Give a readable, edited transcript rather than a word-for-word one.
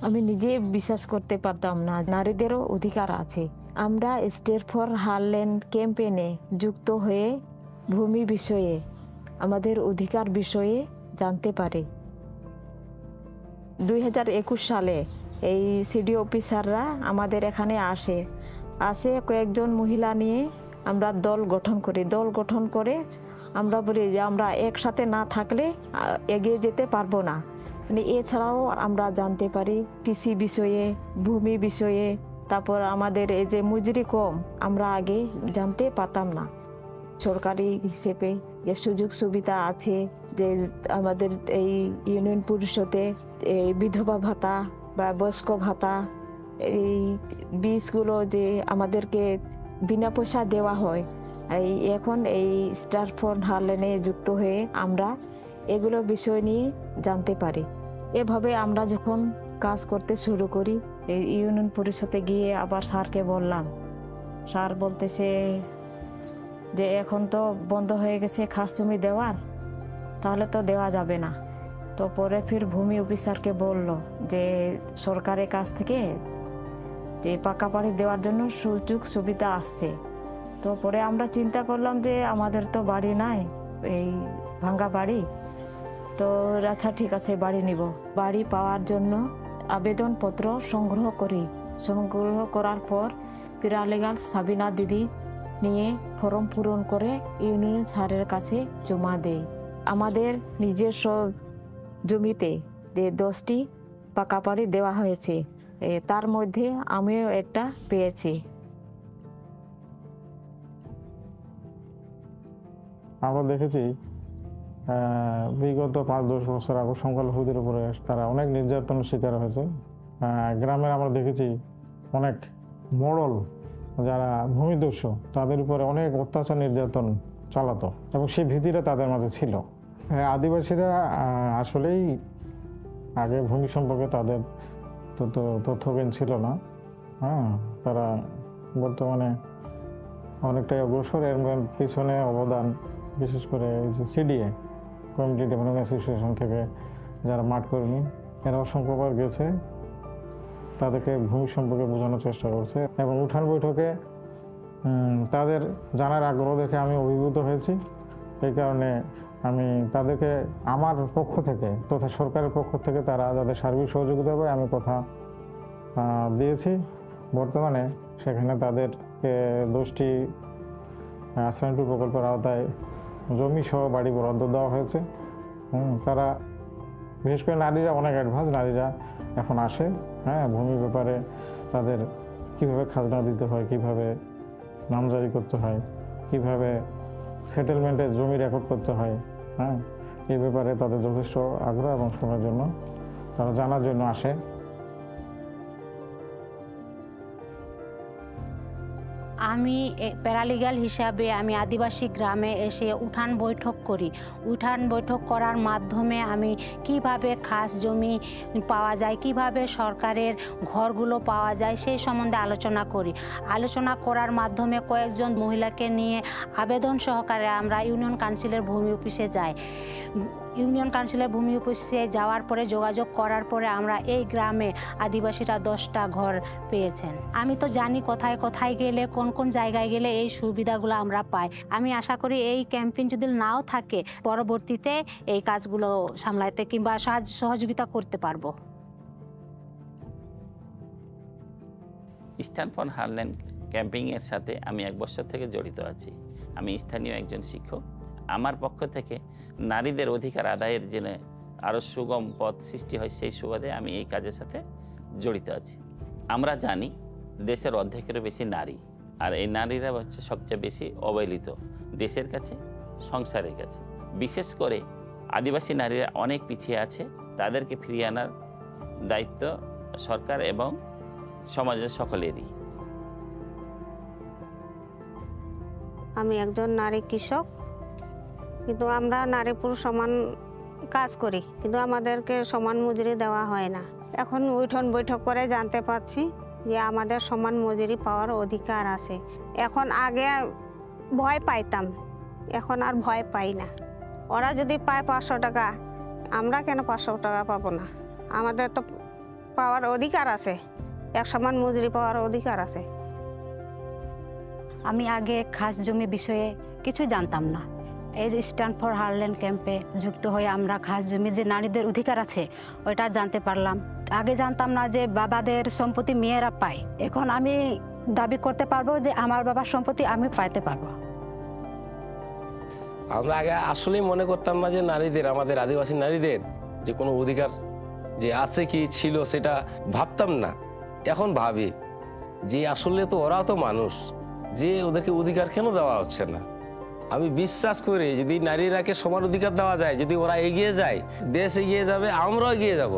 আমি নিজে বিশ্বাস করতে পারতাম না নারীদেরও অধিকার আছে। আমরা স্টেট ফর হারল্যান্ড ক্যাম্পেইনে যুক্ত হয়ে ভূমি বিষয়ে আমাদের অধিকার বিষয়ে জানতে পারি। 2021 সালে এই সিডি অফিসাররা আমাদের এখানে আসে কয়েকজন মহিলা নিয়ে আমরা দল গঠন করে আমরা বলি যে আমরা একসাথে না থাকলে এগিয়ে যেতে পারবো না। মানে এছাড়াও আমরা জানতে পারি কৃষি বিষয়ে, ভূমি বিষয়ে, তারপর আমাদের এই যে মজুরি কম আমরা আগে জানতে পারতাম না। সরকারি হিসেবে যে সুযোগ সুবিধা আছে, যে আমাদের এই ইউনিয়ন পরিষদে এই বিধবা ভাতা বা বয়স্ক ভাতা, এই বীজগুলো যে আমাদেরকে বিনা পয়সা দেওয়া হয়, এখন এই স্টেট ফর হারল্যান্ডে যুক্ত হয়ে আমরা এগুলো বিষয় নিয়ে জানতে পারি। এভাবে আমরা যখন কাজ করতে শুরু করি, এই ইউনিয়ন পরিষদে গিয়ে আবার স্যারকে বললাম। স্যার বলতেছে যে এখন তো বন্ধ হয়ে গেছে খাস জমি দেওয়ার, তাহলে তো দেওয়া যাবে না। তো পরে ফির ভূমি অফিসারকে বলল যে সরকারের কাছ থেকে যে পাকা বাড়ি দেওয়ার জন্য সুযোগ সুবিধা আসছে। তো পরে আমরা চিন্তা করলাম যে আমাদের তো বাড়ি নাই, এই ভাঙ্গা বাড়ি, তো আচ্ছা ঠিক আছে বাড়ি নিব। বাড়ি পাওয়ার জন্য আবেদনপত্র সংগ্রহ করার পর প্যারালিগাল সাবিনা দিদি নিয়ে ফর্ম পূরণ করে ইউনিয়ন স্যারের কাছে জমা দেয়। আমাদের নিজস্ব জমিতে যে 10টি পাকা বাড়ি দেওয়া হয়েছে, তার মধ্যে আমিও একটা পেয়েছি। আমরা দেখেছি বিগত 5-10 বছর আগে সংখ্যালঘুদের উপরে তারা অনেক নির্যাতনের শিকার হয়েছে। গ্রামের আমরা দেখেছি অনেক মোড়ল যারা ভূমিদস্যু তাদের উপরে অনেক অত্যাচার নির্যাতন চালাতো এবং সেই ভীতিটা তাদের মাঝে ছিল। আদিবাসীরা আসলেই আগে ভূমি সম্পর্কে তাদের তথ্যজ্ঞান ছিল না। তারা বর্তমানে অনেকটাই অগ্রসর। এর পিছনে অবদান বিশেষ করে সিডিএ কমিউনিটি ডেভেলপমেন্ট অ্যাসোসিয়েশন থেকে যারা মাঠ কর্মী, এরা অসংখ্যবার গেছে, তাদেরকে ভূমি সম্পর্কে বোঝানোর চেষ্টা করছে এবং উঠান বৈঠকে তাদের জানার আগ্রহ দেখে আমি অভিভূত হয়েছি। এই কারণে আমি তাদেরকে আমার পক্ষ থেকে তথা সরকারের পক্ষ থেকে তারা যাদের সার্বিক সহযোগিতা পায় আমি কথা দিয়েছি। বর্তমানে সেখানে তাদেরকে 10টি আশ্রয় প্রকল্পের আওতায় জমি সহ বাড়ি বরাদ্দ দেওয়া হয়েছে। তারা বিশেষ করে নারীরা অনেক অ্যাডভান্স, নারীরা এখন আসে। ভূমির ব্যাপারে তাদের কিভাবে খাজনা দিতে হয়, কিভাবে নামজারি করতে হয়, কিভাবে সেটেলমেন্টে জমি রেকর্ড করতে হয়, এই ব্যাপারে তাদের যথেষ্ট আগ্রহ এবং শোনার জন্য তারা জানার জন্য আসে। আমি প্যারালিগাল হিসাবে আমি আদিবাসী গ্রামে এসে উঠান বৈঠক করি। উঠান বৈঠক করার মাধ্যমে আমি কিভাবে খাস জমি পাওয়া যায়, কিভাবে সরকারের ঘরগুলো পাওয়া যায় সেই সম্বন্ধে আলোচনা করি। আলোচনা করার মাধ্যমে কয়েকজন মহিলাকে নিয়ে আবেদন সহকারে আমরা ইউনিয়ন কাউন্সিলের ভূমি অফিসে যাই। ইউনিয়ন কাউন্সিলের ভূমি অফিসে যাওয়ার পরে যোগাযোগ করার পরে আমরা এই গ্রামে আদিবাসীরা 10টা ঘর পেয়েছেন। আমি তো জানি কোথায় কোথায় গেলে কোন কোন জায়গায় গেলে এই সুবিধাগুলো আমরা পাই। আমি আশা করি এই ক্যাম্পেইন যদি নাও থাকে পরবর্তীতে এই কাজগুলো সামলাতে কিংবা সহযোগিতা করতে পারবো। স্ট্যান্ড ফর হারল্যান্ড ক্যাম্পেইনের সাথে আমি 1 বছর থেকে জড়িত আছি। আমি স্থানীয় একজন শিক্ষক। আমার পক্ষ থেকে নারীদের অধিকার আদায়ের জন্য আরও সুগম পথ সৃষ্টি হয়, সেই সুবাদে আমি এই কাজের সাথে জড়িত আছি। আমরা জানি দেশের অর্ধেকেরও বেশি নারী, আর এই নারীরা হচ্ছে সবচেয়ে বেশি অবহেলিত দেশের কাছে, সংসারের কাছে। বিশেষ করে আদিবাসী নারীরা অনেক পিছিয়ে আছে, তাদেরকে ফিরিয়ে আনার দায়িত্ব সরকার এবং সমাজের সকলেরই। আমি একজন নারী কৃষক, কিন্তু আমরা নারী পুরুষ সমান কাজ করি, কিন্তু আমাদেরকে সমান মজুরি দেওয়া হয় না। এখন উঠোন বৈঠক করে জানতে পারছি যে আমাদের সমান মজুরি পাওয়ার অধিকার আছে। এখন আগে ভয় পাইতাম, এখন আর ভয় পাই না। ওরা যদি পায় 500 টাকা, আমরা কেন 500 টাকা পাবো না? আমাদের তো পাওয়ার অধিকার আছে, এক সমান মজুরি পাওয়ার অধিকার আছে। আমি আগে খাস জমি বিষয়ে কিছু জানতাম না। এই যে স্ট্যান্ড ফর হারল্যান্ড ক্যাম্পে যুক্ত হয়ে আমরা খাস জমি যে নারীদের অধিকার আছে ওইটা জানতে পারলাম। আগে জানতাম না যে বাবাদের সম্পত্তি মেয়েরা পায়। এখন আমি দাবি করতে পারবো যে আমার বাবার সম্পত্তি আমি পাইতে পারবো। আমরা আগে আসলেই মনে করতাম না যে নারীদের, আমাদের আদিবাসী নারীদের যে কোনো অধিকার যে আছে কি ছিল সেটা ভাবতাম না। এখন ভাবি যে আসলে তো ওরাও তো মানুষ, যে ওদেরকে অধিকার কেন দেওয়া হচ্ছে না। আমি বিশ্বাস করি যদি নারীরাকে সমান অধিকার দেওয়া যায়, যদি ওরা এগিয়ে যায়, দেশ এগিয়ে যাবে, আমরাও এগিয়ে যাব।